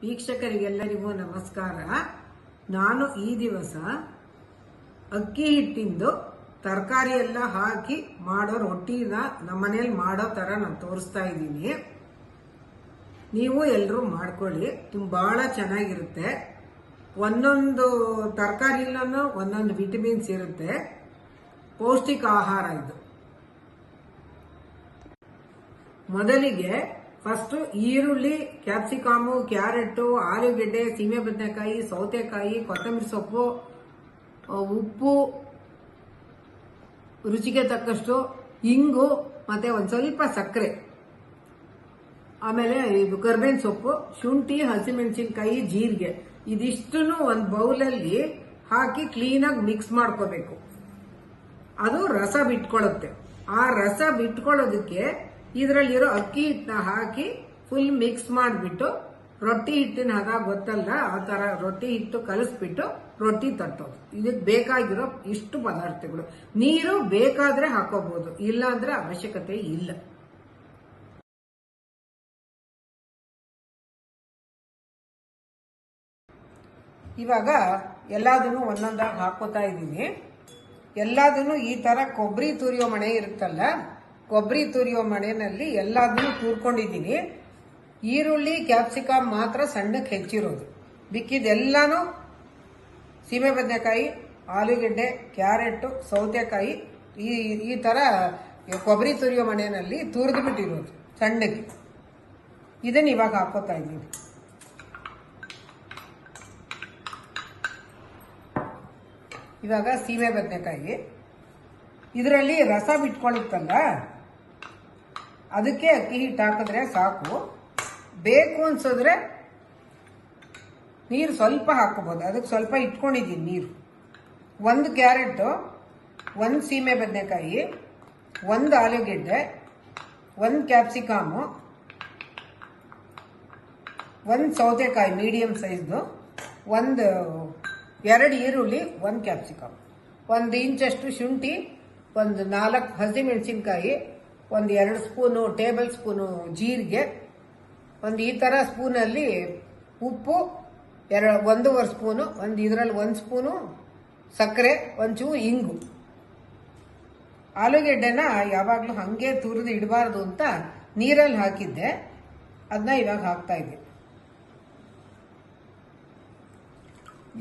ವೀಕ್ಷಕರಿಗೆಲ್ಲರಿಗೂ ನಮಸ್ಕಾರ. ನಾನು ಈ ದಿವಸ ಅಕ್ಕಿ ಹಿಟ್ಟಿಂದು ತರಕಾರಿ ಎಲ್ಲ ಹಾಕಿ ಮಾಡೋ ರೊಟ್ಟಿನ ನಮ್ಮನೇಲಿ ಮಾಡೋ ತರ ನಾನು ತೋರಿಸ್ತಾ ಇದ್ದೀನಿ. ನೀವು ಎಲ್ಲರೂ ಮಾಡ್ಕೊಳ್ಳಿ, ಬಹಳ ಚೆನ್ನಾಗಿರುತ್ತೆ. ಒಂದೊಂದು ತರಕಾರಿಲೂ ಒಂದೊಂದು ವಿಟಮಿನ್ಸ್ ಇರುತ್ತೆ, ಪೌಷ್ಟಿಕ ಆಹಾರ ಇದು. ಮೊದಲಿಗೆ ಫಸ್ಟ್ ಈರುಳ್ಳಿ, ಕ್ಯಾಪ್ಸಿಕಾಮು, ಕ್ಯಾರೆಟ್, ಆಲೂಗೆಡ್ಡೆ, ಸೀಮೆ ಬದನೆಕಾಯಿ, ಸೌತೆಕಾಯಿ, ಕೊತ್ತಂಬರಿ ಸೊಪ್ಪು, ಉಪ್ಪು, ರುಚಿಗೆ ತಕ್ಕಷ್ಟು ಇಂಗು, ಮತ್ತೆ ಒಂದ್ ಸ್ವಲ್ಪ ಸಕ್ಕರೆ, ಆಮೇಲೆ ಇದು ಕರ್ಬೇವಿನ ಸೊಪ್ಪು, ಶುಂಠಿ, ಹಸಿಮೆಣಸಿನಕಾಯಿ, ಜೀರಿಗೆ, ಇದಿಷ್ಟನ್ನು ಒಂದು ಬೌಲಲ್ಲಿ ಹಾಕಿ ಕ್ಲೀನಾಗಿ ಮಿಕ್ಸ್ ಮಾಡ್ಕೋಬೇಕು. ಅದು ರಸ ಬಿಟ್ಕೊಳ್ಳುತ್ತೆ. ಆ ರಸ ಬಿಟ್ಕೊಳ್ಳೋದಕ್ಕೆ ಇದರಲ್ಲಿರೋ ಅಕ್ಕಿ ಹಿಟ್ಟನ್ನ ಹಾಕಿ ಫುಲ್ ಮಿಕ್ಸ್ ಮಾಡಿಬಿಟ್ಟು, ರೊಟ್ಟಿ ಹಿಟ್ಟಿನ ಹದ ಗೊತ್ತಲ್ಲ, ಆ ತರ ರೊಟ್ಟಿ ಹಿಟ್ಟು ಕಲಿಸ್ಬಿಟ್ಟು ರೊಟ್ಟಿ ತಟ್ಟೋದು. ಇದಕ್ಕೆ ಬೇಕಾಗಿರೋ ಇಷ್ಟು ಪದಾರ್ಥಗಳು. ನೀರು ಬೇಕಾದ್ರೆ ಹಾಕೋಬಹುದು, ಇಲ್ಲ ಅಂದ್ರೆ ಅವಶ್ಯಕತೆ ಇಲ್ಲ. ಇವಾಗ ಎಲ್ಲದನ್ನು ಒಂದೊಂದಾಗಿ ಹಾಕೋತಾ ಇದ್ದೀನಿ. ಎಲ್ಲದನ್ನು ಈ ತರ ಕೊಬ್ಬರಿ ತುರಿಯೋ ಮಣೆ ಇರುತ್ತಲ್ಲ, ಕೊಬ್ಬರಿ ತುರಿಯೋ ಮಣೆನಲ್ಲಿ ಎಲ್ಲದನ್ನು ತೂರ್ಕೊಂಡಿದ್ದೀನಿ. ಈರುಳ್ಳಿ, ಕ್ಯಾಪ್ಸಿಕಮ್ ಮಾತ್ರ ಸಣ್ಣಕ್ಕೆ ಹೆಚ್ಚಿರೋದು. ಬಿಕ್ಕಿದೆಲ್ಲಾನು ಸೀಮೆ ಬದನೆಕಾಯಿ, ಆಲೂಗೆಡ್ಡೆ, ಕ್ಯಾರೆಟ್, ಸೌತೆಕಾಯಿ ಈ ತರ ಕೊಬ್ಬರಿ ತುರಿಯೋ ಮಣೆನಲ್ಲಿ ತುರಿದು ಬಿಟ್ಟಿರೋದು ಸಣ್ಣಕ್ಕೆ. ಇದನ್ನ ಇವಾಗ ಹಾಕೋತಾ ಇದ್ದೀನಿ. ಇವಾಗ ಸೀಮೆ ಬದನೆಕಾಯಿ ಇದರಲ್ಲಿ ರಸ ಬಿಟ್ಕೊಳ್ಳುತ್ತಲ್ಲ, ಅದಕ್ಕೆ ಅಕ್ಕಿ ಹಿಟ್ಟು ಹಾಕಿದ್ರೆ ಸಾಕು. ಬೇಕು ಅನ್ಸಿದ್ರೆ ನೀರು ಸ್ವಲ್ಪ ಹಾಕೋಬಹುದು, ಅದಕ್ಕೆ ಸ್ವಲ್ಪ ಇಟ್ಕೊಂಡಿದ್ದೀನಿ ನೀರು. ಒಂದು ಕ್ಯಾರೆಟ್, ಒಂದು ಸೀಮೆ ಬದನೆಕಾಯಿ, ಒಂದು ಆಲೂಗೆಡ್ಡೆ, ಒಂದು ಕ್ಯಾಪ್ಸಿಕಾಮು, ಒಂದು ಸೌತೆಕಾಯಿ ಮೀಡಿಯಂ ಸೈಜ್ದು, ಎರಡು ಈರುಳ್ಳಿ, ಒಂದು ಕ್ಯಾಪ್ಸಿಕಮ್, 1 ಇಂಚಷ್ಟು ಶುಂಠಿ, ಒಂದು 4 ಹಸಿಮೆಣಸಿನಕಾಯಿ, ಒಂದು 2 ಸ್ಪೂನು ಟೇಬಲ್ ಸ್ಪೂನು ಜೀರಿಗೆ, ಒಂದು ಈ ತರ ಸ್ಪೂನಲ್ಲಿ ಉಪ್ಪು, 1.5 ಸ್ಪೂನು, ಇದರಲ್ಲಿ 1 ಸ್ಪೂನು ಸಕ್ಕರೆ, ಒಂಚೂರು ಇಂಗು. ಆಲೂಗೆಡ್ಡೆನ ಯಾವಾಗಲೂ ಹಂಗೆ ತುರಿದು ಇಡಬಾರ್ದು ಅಂತ ನೀರಲ್ಲಿ ಹಾಕಿದ್ದೆ, ಅದನ್ನ ಇವಾಗ ಹಾಕ್ತಾ ಇದ್ದೆ.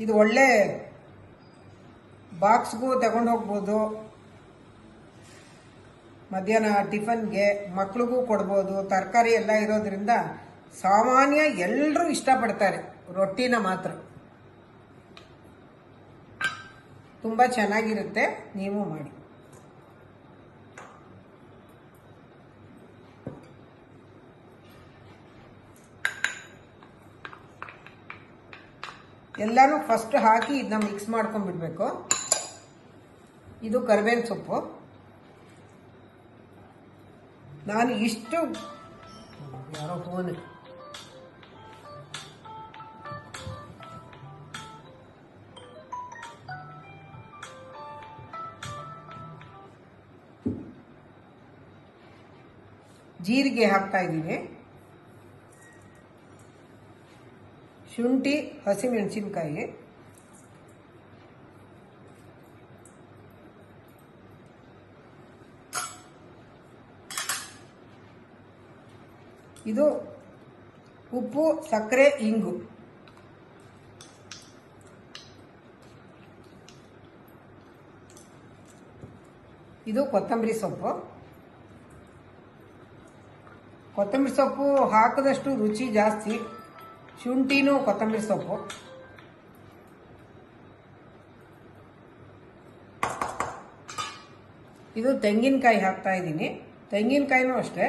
ಇದು ಒಳ್ಳೆ ಬಾಕ್ಸ್ಗೂ ತಗೊಂಡು ಹೋಗ್ಬೋದು, ಮಧ್ಯಾಹ್ನ ಟಿಫನ್ಗೆ ಮಕ್ಳಿಗೂ ಕೊಡ್ಬೋದು. ತರಕಾರಿ ಎಲ್ಲ ಇರೋದ್ರಿಂದ ಸಾಮಾನ್ಯ ಎಲ್ಲರೂ ಇಷ್ಟಪಡ್ತಾರೆ. ರೊಟ್ಟಿನ ಮಾತ್ರ ತುಂಬಾ ಚೆನ್ನಾಗಿರುತ್ತೆ, ನೀವು ಮಾಡಿ. ಎಲ್ಲಾನು ಫಸ್ಟ್ ಹಾಕಿ ಇದನ್ನ ಮಿಕ್ಸ್ ಮಾಡ್ಕೊಂಡ್ಬಿಡ್ಬೇಕು. ಇದು ಕರಿಬೇವಿನ ಸೊಪ್ಪು. ನಾನು ಇಷ್ಟು ಯಾರೋ ಫೋನ್ ಜೀರಿಗೆ ಹಾಕ್ತಾ ಇದ್ದೀನಿ, ಶುಂಠಿ, ಹಸಿಮೆಣಸಿನಕಾಯಿ, ಇದು ಉಪ್ಪು, ಸಕ್ಕರೆ, ಇಂಗು, ಇದು ಕೊತ್ತಂಬರಿ ಸೊಪ್ಪು. ಕೊತ್ತಂಬರಿ ಸೊಪ್ಪು ಹಾಕದಷ್ಟು ರುಚಿ ಜಾಸ್ತಿ. ಶುಂಠಿನೂ ಕೊತ್ತಂಬರಿ ಸೊಪ್ಪು, ಇದು ತೆಂಗಿನಕಾಯಿ ಹಾಕ್ತಾ ಇದ್ದೀನಿ. ತೆಂಗಿನಕಾಯಿನೂ ಅಷ್ಟೇ,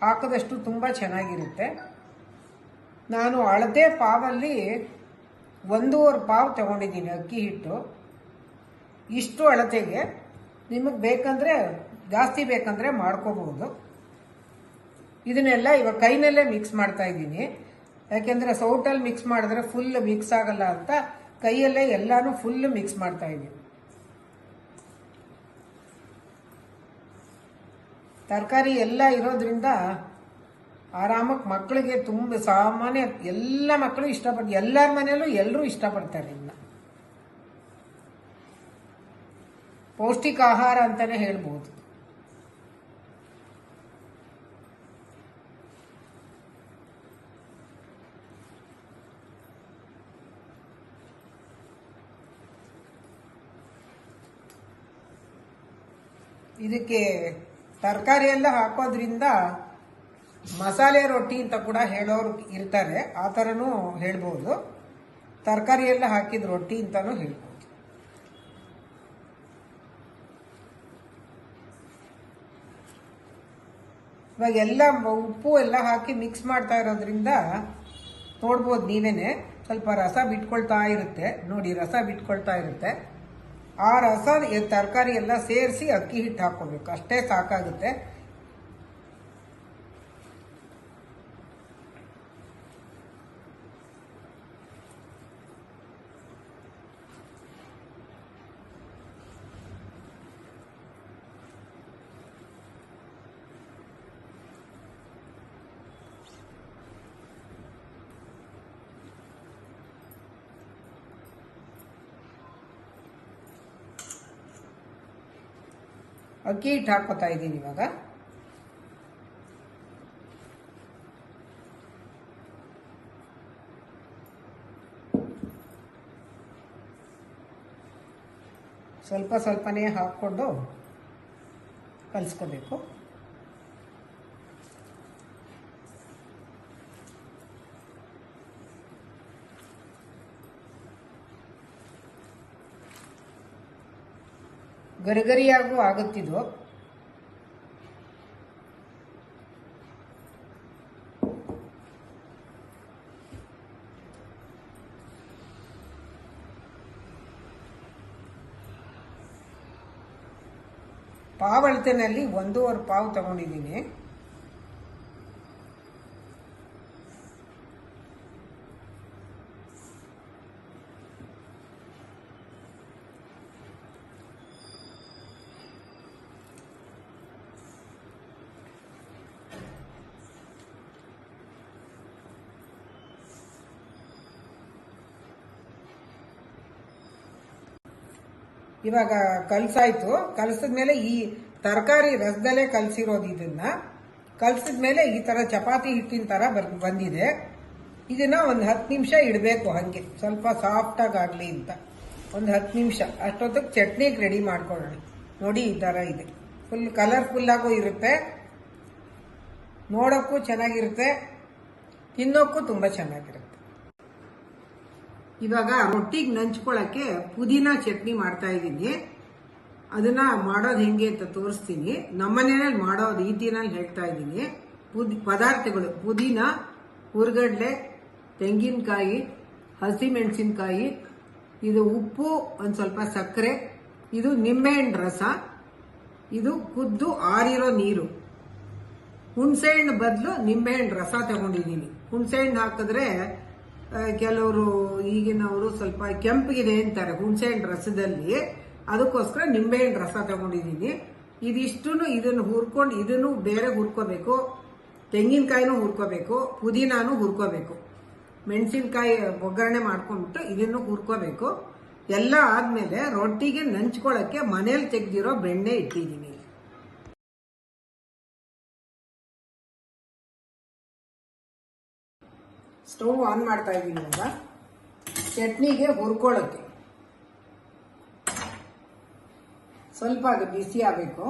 ಹಾಕದಷ್ಟು ತುಂಬ ಚೆನ್ನಾಗಿರುತ್ತೆ. ನಾನು ಅಳತೆ ಪಾವಲ್ಲಿ 1.5 ಪಾವ್ ತಗೊಂಡಿದ್ದೀನಿ ಅಕ್ಕಿ ಹಿಟ್ಟು. ಇಷ್ಟು ಅಳತೆಗೆ ನಿಮಗೆ ಬೇಕಂದ್ರೆ ಜಾಸ್ತಿ ಬೇಕಂದ್ರೆ ಮಾಡ್ಕೋಬಹುದು. ಇದನ್ನೆಲ್ಲ ಇವಾಗ ಕೈನಲ್ಲೇ ಮಿಕ್ಸ್ ಮಾಡ್ತಾ ಇದ್ದೀನಿ, ಯಾಕೆಂದ್ರೆ ಸೌಟಲ್ಲಿ ಮಿಕ್ಸ್ ಮಾಡಿದ್ರೆ ಫುಲ್ ಮಿಕ್ಸ್ ಆಗಲ್ಲ ಅಂತ ಕೈಯಲ್ಲೇ ಎಲ್ಲಾನು ಫುಲ್ ಮಿಕ್ಸ್ ಮಾಡ್ತಾ ಇದ್ದೀನಿ. ತರಕಾರಿ ಎಲ್ಲ ಇರೋದ್ರಿಂದ ಆರಾಮಕ್ಕೆ ಮಕ್ಕಳಿಗೆ ತುಂಬ ಸಾಮಾನ್ಯ ಎಲ್ಲ ಮಕ್ಕಳು ಇಷ್ಟಪಡ್ತಾರೆ, ಎಲ್ಲರ ಮನೆಯಲ್ಲೂ ಎಲ್ಲರೂ ಇಷ್ಟಪಡ್ತಾರೆ ಇದನ್ನ. ಪೌಷ್ಟಿಕ ಆಹಾರ ಅಂತಾನೆ ಹೇಳ್ಬೋದು. ಇದಕ್ಕೆ ತರಕಾರಿ ಎಲ್ಲ ಹಾಕೋದ್ರಿಂದ ಮಸಾಲೆ ರೊಟ್ಟಿ ಅಂತ ಕೂಡ ಹೇಳೋರು ಇರ್ತಾರೆ, ಆ ಥರನೂ ಹೇಳ್ಬೋದು. ತರಕಾರಿ ಎಲ್ಲ ಹಾಕಿದ ರೊಟ್ಟಿ ಅಂತಾನೂ ಹೇಳ್ಬೋದು. ಇವಾಗ ಎಲ್ಲ ಉಪ್ಪು ಎಲ್ಲ ಹಾಕಿ ಮಿಕ್ಸ್ ಮಾಡ್ತಾ ಇರೋದ್ರಿಂದ ನೋಡ್ಬೋದು ನೀವೇನೆ, ಸ್ವಲ್ಪ ರಸ ಬಿಟ್ಕೊಳ್ತಾ ಇರುತ್ತೆ ನೋಡಿ, ರಸ ಬಿಟ್ಕೊಳ್ತಾ ಇರುತ್ತೆ. ಆ ರಸ ತರಕಾರಿ ಎಲ್ಲ ಸೇರಿಸಿ ಅಕ್ಕಿ ಹಿಟ್ಟು ಹಾಕೋಬೇಕು, ಅಷ್ಟೇ ಸಾಕಾಗುತ್ತೆ. ಅಕ್ಕಿ ಹಿಟ್ಟು ಹಾಕೋತಾ ಇದ್ದೀನಿ ಇವಾಗ. ಸ್ವಲ್ಪ ಸ್ವಲ್ಪನೇ ಹಾಕ್ಕೊಂಡು ಕಲಿಸ್ಕೋಬೇಕು. ಗರಿಗರಿಯಾಗೂ ಆಗುತ್ತಿದ್ದು. ಪಾವ್ ಅಳತೆನಲ್ಲಿ 1.5 ಪಾವ್ ತಗೊಂಡಿದ್ದೀನಿ. ಇವಾಗ ಕಲಸಾಯ್ತು. ಕಲಸಿದ್ಮೇಲೆ ಈ ತರಕಾರಿ ರಸದಲ್ಲೇ ಕಲಸಿರೋದು, ಇದನ್ನ ಕಲಸಿದ್ಮೇಲೆ ಈ ತರ ಚಪಾತಿ ಹಿಟ್ಟಿನ ತರ ಬಂದಿದೆ. ಇದನ್ನ ಒಂದು 10 ನಿಮಿಷ ಇಡಬೇಕು, ಹಂಗೆ ಸ್ವಲ್ಪ ಸಾಫ್ಟ್ ಆಗಲಿ ಅಂತ. ಒಂದು 10 ನಿಮಿಷ ಅಷ್ಟೊತ್ತಿಗೆ ಚಟ್ನಿಗೆ ರೆಡಿ ಮಾಡ್ಕೊಳ್ಳೋಣ. ನೋಡಿ ಈ ತರ ಇದೆ, ಫುಲ್ ಕಲರ್ಫುಲ್ ಆಗು ಇರುತ್ತೆ, ನೋಡೋಕ್ಕೂ ಚೆನ್ನಾಗಿರುತ್ತೆ, ತಿನ್ನೋಕ್ಕೂ ತುಂಬಾ ಚೆನ್ನಾಗಿರುತ್ತೆ. ಇವಾಗ ರೊಟ್ಟಿಗೆ ನಂಚ್ಕೊಳ್ಳೋಕ್ಕೆ ಪುದೀನ ಚಟ್ನಿ ಮಾಡ್ತಾ ಇದ್ದೀನಿ. ಅದನ್ನ ಮಾಡೋದು ಹೆಂಗೆ ಅಂತ ತೋರಿಸ್ತೀನಿ. ನಮ್ಮನೆಯಲ್ಲಿ ಮಾಡೋ ರೀತಿನಲ್ಲಿ ಹೇಳ್ತಾ ಇದ್ದೀನಿ. ಪದಾರ್ಥಗಳು: ಪುದೀನ, ಹುರ್ಗಡ್ಲೆ, ತೆಂಗಿನಕಾಯಿ, ಹಸಿಮೆಣಸಿನಕಾಯಿ, ಇದು ಉಪ್ಪು, ಒಂದು ಸ್ವಲ್ಪ ಸಕ್ಕರೆ, ಇದು ನಿಂಬೆಹಣ್ಣು ರಸ, ಇದು ಕುದ್ದು ಆರಿರೋ ನೀರು. ಹುಣಸೆಹಣ್ಣು ಬದಲು ನಿಂಬೆಹಣ್ಣು ರಸ ತಗೊಂಡಿದ್ದೀನಿ. ಹುಣಸೆಹಣ್ಣು ಹಾಕಿದ್ರೆ ಕೆಲವರು ಈಗಿನವರು ಸ್ವಲ್ಪ ಕೆಂಪಗಿದೆ ಅಂತಾರೆ ಹುಣಸೆಹಣ್ಣು ರಸದಲ್ಲಿ, ಅದಕ್ಕೋಸ್ಕರ ನಿಂಬೆಹಣ್ಣು ರಸ ತಗೊಂಡಿದ್ದೀನಿ. ಇದಿಷ್ಟು ಇದನ್ನು ಹುರ್ಕೊಂಡು, ಇದನ್ನು ಬೇರೆ ಹುರ್ಕೋಬೇಕು, ತೆಂಗಿನಕಾಯಿನೂ ಹುರ್ಕೋಬೇಕು, ಪುದೀನಾನು ಹುರ್ಕೋಬೇಕು, ಮೆಣಸಿನ್ಕಾಯಿ ಒಗ್ಗರಣೆ ಮಾಡ್ಕೊಂಡ್ಬಿಟ್ಟು ಇದನ್ನು ಹುರ್ಕೋಬೇಕು. ಎಲ್ಲ ಆದ್ಮೇಲೆ ರೊಟ್ಟಿಗೆ ನಂಚ್ಕೊಳ್ಳೋಕ್ಕೆ ಮನೇಲಿ ತೆಗೆದಿರೋ ಬೆಣ್ಣೆ ಇಟ್ಟಿದ್ದೀನಿ. ಸ್ಟವ್ ಆನ್ ಮಾಡ್ತಾ ಇದ್ದೀನಿ. ಇವಾಗ ಚಟ್ನಿಗೆ ಹುರ್ಕೊಳ್ಳೋಕ್ಕೆ ಸ್ವಲ್ಪ ಅದು ಬಿಸಿ ಆಗಬೇಕು.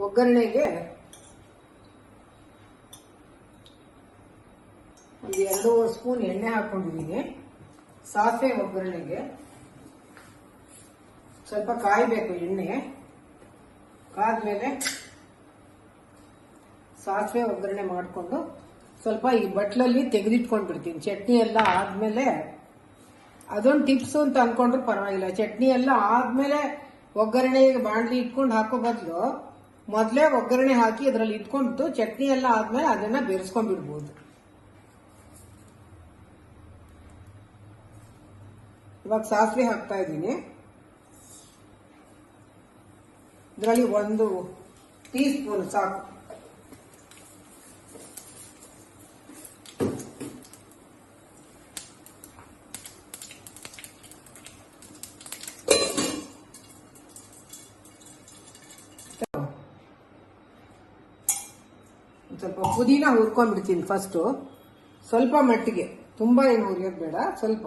ಒಗ್ಗರಣೆಗೆ ಒಂದು 2 ಸ್ಪೂನ್ ಎಣ್ಣೆ ಹಾಕೊಂಡಿದ್ದೀನಿ. ಸಾಸಿವೆ ಒಗ್ಗರಣೆಗೆ ಸ್ವಲ್ಪ ಕಾಯಬೇಕು. ಎಣ್ಣೆ ಕಾದ್ಮೇಲೆ ಸಾಸಿವೆ ಒಗ್ಗರಣೆ ಮಾಡಿಕೊಂಡು ಸ್ವಲ್ಪ ಈ ಬಟ್ಲಲ್ಲಿ ತೆಗೆದಿಟ್ಕೊಂಡು ಬಿಡ್ತೀನಿ. ಚಟ್ನಿ ಎಲ್ಲ ಆದ್ಮೇಲೆ ಅದೊಂದು ಟಿಪ್ಸ್ ಅಂತ ಅನ್ಕೊಂಡ್ರು ಪರವಾಗಿಲ್ಲ. ಚಟ್ನಿ ಎಲ್ಲ ಆದ್ಮೇಲೆ ಒಗ್ಗರಣೆಗೆ ಬಾಣಲಿ ಇಟ್ಕೊಂಡು ಹಾಕೋ ಬದಲು ಮೊದಲೇ ಒಗ್ಗರಣೆ ಹಾಕಿ ಅದರಲ್ಲಿ ಇಟ್ಕೊಂಡು ಚಟ್ನಿ ಎಲ್ಲ ಆದ್ಮೇಲೆ ಅದನ್ನ ಬೆರೆಸ್ಕೊಂಡ್ಬಿಡ್ಬೋದು. ಇವಾಗ ಸಾಸಿವೆ ಹಾಕ್ತಾ ಇದ್ದೀನಿ. ಇದರಲ್ಲಿ 1 ಟೀ ಸ್ಪೂನ್ ಸಾಕು. ಸ್ವಲ್ಪ ಪುದೀನ ಹುರ್ಕೊಂಡ್ಬಿಡ್ತೀನಿ ಫಸ್ಟ್, ಸ್ವಲ್ಪ ಮಟ್ಟಿಗೆ, ತುಂಬಾ ಏನು ಹುರಿಯೋದು ಬೇಡ, ಸ್ವಲ್ಪ.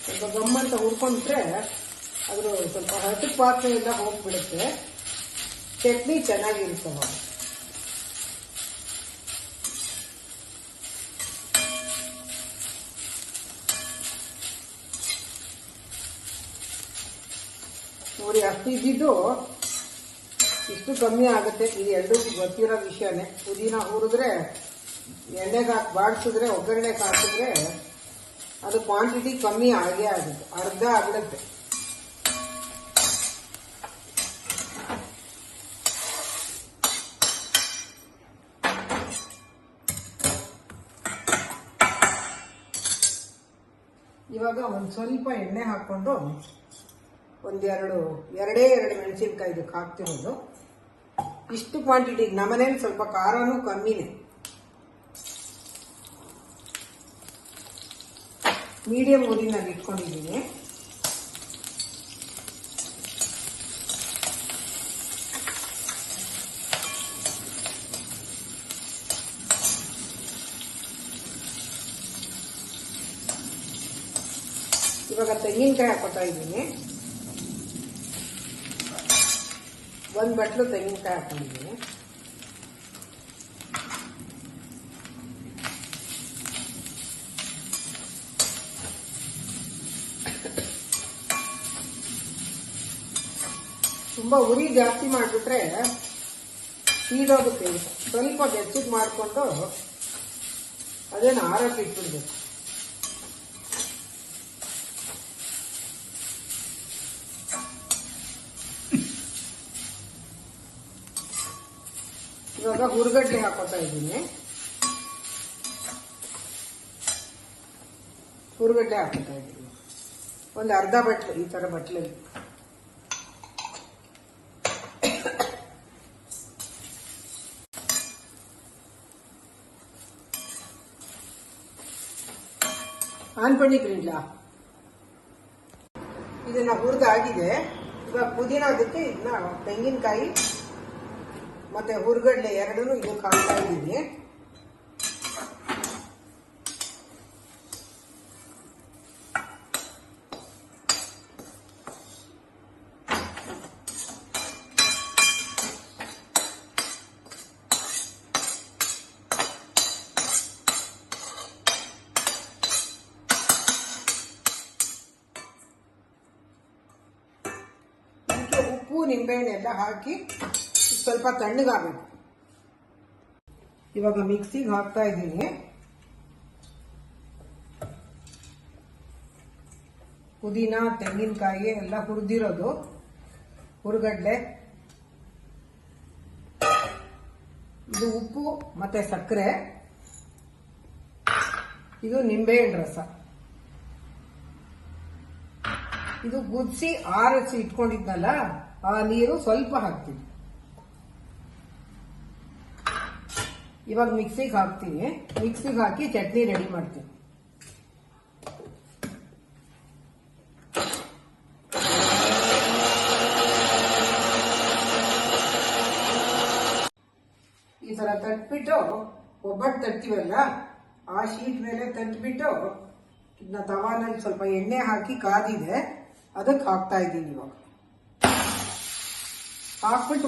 ಸ್ವಲ್ಪ ಗಮ್ಮಂತ ಹುರ್ಕೊಂಡ್ರೆ ಅದ್ರ ಸ್ವಲ್ಪ ಹಸಿರು ಪಾತ್ರೆ ಎಲ್ಲ ಹೋಗ್ಬಿಡುತ್ತೆ, ಚಟ್ನಿ ಚೆನ್ನಾಗಿರ್ತವ. ನೋಡಿ, ಅಷ್ಟು ಇದ್ದಿದ್ದು ಇಷ್ಟು ಕಮ್ಮಿ ಆಗುತ್ತೆ. ಇದು ಎರಡೂ ಗೊತ್ತಿರೋ ವಿಷಯನೇ. ಪುದೀನ ಹುರಿದ್ರೆ, ಎಣ್ಣೆಗೆ ಹಾಕಿ ಬಾಡಿಸಿದ್ರೆ, ಒಗ್ಗರಣೆಗೆ ಹಾಕಿದ್ರೆ ಅದು ಕ್ವಾಂಟಿಟಿ ಕಮ್ಮಿ ಆಗೇ ಆಗುತ್ತೆ, ಅರ್ಧ ಆಗ್ಬಿಡುತ್ತೆ. ಇವಾಗ ಒಂದು ಸ್ವಲ್ಪ ಎಣ್ಣೆ ಹಾಕೊಂಡು ಎರಡೇ 2 ಮೆಣಸಿನ್ಕಾಯಿ ಇದಕ್ಕೆ ಹಾಕ್ತಿರೋದು. ಇಷ್ಟು ಕ್ವಾಂಟಿಟಿಗೆ ನಮ್ಮನೇಲಿ ಸ್ವಲ್ಪ ಖಾರನೂ ಕಮ್ಮಿನೇ. ಮೀಡಿಯಂ ಊರಿನಾಗಿ ಇಟ್ಕೊಂಡಿದ್ದೀನಿ. ಇವಾಗ ತೆಂಗಿನಕಾಯಿ ಹಾಕೋತಾ ಇದ್ದೀನಿ. 1 ಬಟ್ಲು ತೆಂಗಿನಕಾಯಿ ಹಾಕೊಂಡಿದ್ದೀನಿ. ತುಂಬಾ ಉರಿ ಜಾಸ್ತಿ ಮಾಡಿಬಿಟ್ರೆ ಸೀದೋಗುತ್ತೆ. ಸ್ವಲ್ಪ ಬೆಚ್ಚಗೆ ಮಾಡಿಕೊಂಡು ಅದೇನು ಆರಕ್ಕೆ ಇಟ್ಬಿಡ್ಬೇಕು. ಇವಾಗ ಹುರ್ಗಡ್ಲೆ ಹಾಕೋತಾ ಇದ್ದೀನಿ. ಹುರ್ಗಡ್ಲೆ ಹಾಕೋತಾ ಇದ್ದೀನಿ, ಒಂದು ಅರ್ಧ ಬಟ್ಲು, ಈ ತರ ಬಟ್ಲಲ್ಲಿ. ಆನ್ பண்ணிக்கிறீங்களா? ಇದನ್ನ ಹುರಿದಾಗಿದೆ. ಇವಾಗ ಪುದೀನ ಅದಕ್ಕೆ ಇದನ್ನ ತೆಂಗಿನಕಾಯಿ ಮತ್ತೆ ಹುರ್ಗಡ್ಲೆ ಎರಡನ್ನೂ ಇದಕ್ಕೆ ಹಾಕ್ತಾ ಇದ್ದೀನಿ. ಉಪ್ಪು ನಿಂಬೆಹಣ್ಣೆಲ್ಲ ಹಾಕಿ ಸ್ವಲ್ಪ ತಣ್ಣಗಾಗಬೇಕು. ಇವಾಗ ಮಿಕ್ಸಿಗೆ ಹಾಕ್ತಾ ಇದ್ದೀನಿ. ಪುದೀನ, ತೆಂಗಿನಕಾಯಿ ಎಲ್ಲ ಹುರಿದಿರೋದು, ಹುರ್ಗಡ್ಲೆ, ಇದು ಉಪ್ಪು ಮತ್ತೆ ಸಕ್ಕರೆ, ಇದು ನಿಂಬೆಹಣ್ಣು ರಸ. ಇದು ಕುದಿಸಿ ಆರಿಸಿ ಇಟ್ಕೊಂಡಿದ್ನಲ್ಲ ಆ ನೀರು ಸ್ವಲ್ಪ ಹಾಕ್ತೀನಿ. ಇವಾಗ ಮಿಕ್ಸಿಗೆ ಹಾಕ್ತೀನಿ. ಮಿಕ್ಸಿಗೆ ಹಾಕಿ ಚಟ್ನಿ ರೆಡಿ ಮಾಡ್ತೀನಿ. ಈ ತರ ತಟ್ಬಿಟ್ಟು ಒಬ್ಬಟ್ಟು ತಟ್ತೀವಲ್ಲ ಆ ಶೀಟ್ ಮೇಲೆ ತಟ್ಬಿಟ್ಟು ಇದನ್ನ ತವಾನಲ್ಲಿ ಸ್ವಲ್ಪ ಎಣ್ಣೆ ಹಾಕಿ ಕಾದಿದೆ ಅದಕ್ಕೆ ಹಾಕ್ತಾ ಇದ್ದೀನಿ. ಇವಾಗ ಹಾಕ್ಬಿಟ್ಟು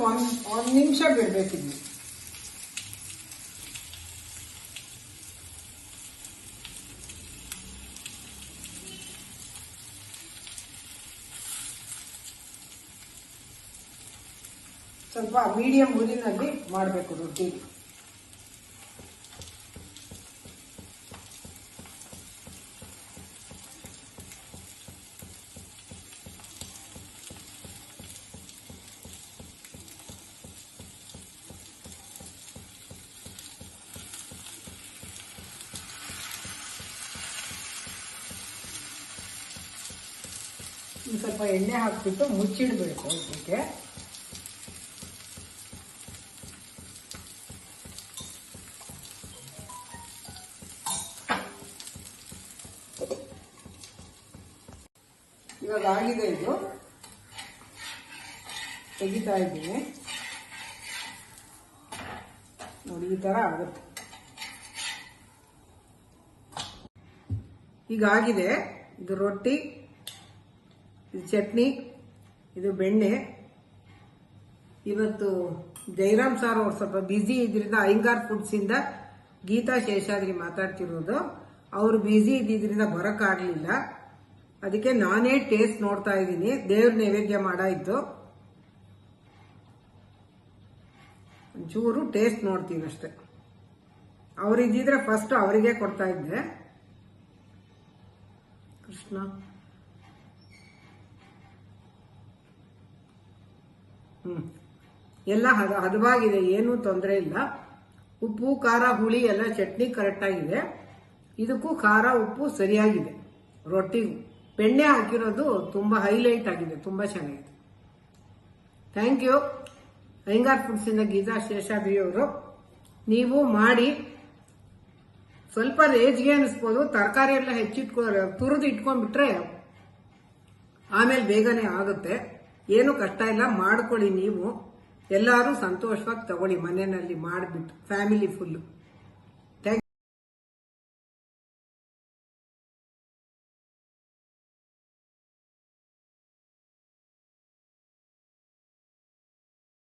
ಒಂದ್ ನಿಮಿಷ ಬಿಡ್ಬೇಕಿದ್ವಿ. ಸ್ವಲ್ಪ ಮೀಡಿಯಂ ಉರಿನಲ್ಲಿ ಮಾಡಬೇಕು ರೊಟ್ಟಿ. ಸ್ವಲ್ಪ ಎಣ್ಣೆ ಹಾಕ್ಬಿಟ್ಟು ಮುಚ್ಚಿಡ್ಬೇಕು ಇದಕ್ಕೆ. ಇವಾಗ ಆಗಿದೆ, ಇದು ತೆಗಿತಾ ಇದ್ದೀನಿ ನೋಡಿ, ಈ ತರ ಆಗುತ್ತೆ. ಈಗ ಆಗಿದೆ. ಇದು ರೊಟ್ಟಿ, ಇದು ಚಟ್ನಿ, ಇದು ಬೆಣ್ಣೆ. ಇವತ್ತು ಜೈರಾಮ್ ಸಾರ್ ಅವ್ರು ಸ್ವಲ್ಪ ಬ್ಯುಸಿ ಇದ್ರಿಂದ ಅಯ್ಯಂಗಾರ್ ಫುಡ್ಸ್ ಇಂದ ಗೀತಾ ಶೇಷಾದ್ರಿ ಮಾತಾಡ್ತಿರೋದು. ಅವರು ಬ್ಯುಸಿ ಇದ್ದಿದ್ರಿಂದ ಬರೋಕ್ಕಾಗಲಿಲ್ಲ. ಅದಕ್ಕೆ ನಾನೇ ಟೇಸ್ಟ್ ನೋಡ್ತಾ ಇದ್ದೀನಿ. ದೇವ್ರ ನೈವೇದ್ಯ ಮಾಡಾಯ್ತು, ಒಂಚೂರು ಟೇಸ್ಟ್ ನೋಡ್ತೀನಿ ಅಷ್ಟೆ. ಅವರಿದ್ದಿದ್ರೆ ಫಸ್ಟ್ ಅವರಿಗೆ ಕೊಡ್ತಾ ಇದ್ದೆ. ಕೃಷ್ಣ ಎಲ್ಲ ಹದವಾಗಿದೆ, ಏನೂ ತೊಂದರೆ ಇಲ್ಲ. ಉಪ್ಪು ಖಾರ ಹುಳಿ ಎಲ್ಲ ಚಟ್ನಿ ಕರೆಕ್ಟ್ ಆಗಿದೆ. ಇದಕ್ಕೂ ಖಾರ ಉಪ್ಪು ಸರಿಯಾಗಿದೆ. ರೊಟ್ಟಿಗೂ ಬೆಣ್ಣೆ ಹಾಕಿರೋದು ತುಂಬಾ ಹೈಲೈಟ್ ಆಗಿದೆ, ತುಂಬಾ ಚೆನ್ನಾಗಿದೆ. ಥ್ಯಾಂಕ್ ಯು ಅಯ್ಯಂಗಾರ್ ಫುಡ್ಸ್ ಇಂದ ಗೀತಾ ಶೇಷಾದ್ರಿ ಅವರು. ನೀವು ಮಾಡಿ, ಸ್ವಲ್ಪ ರೇಜ್ಗೆ ಅನಿಸ್ಬೋದು. ತರಕಾರಿ ಎಲ್ಲ ತುರಿದು ಇಟ್ಕೊಂಡ್ಬಿಟ್ರೆ ಆಮೇಲೆ ಬೇಗನೆ ಆಗುತ್ತೆ. ಏನು ಕಷ್ಟ ಇಲ್ಲ, ಮಾಡ್ಕೊಳ್ಳಿ. ನೀವು ಎಲ್ಲರೂ ಸಂತೋಷವಾಗಿ ತಗೊಳ್ಳಿ ಮನೆಯಲ್ಲಿ ಮಾಡಿಬಿಟ್ಟು, ಫ್ಯಾಮಿಲಿ ಫುಲ್ಲು.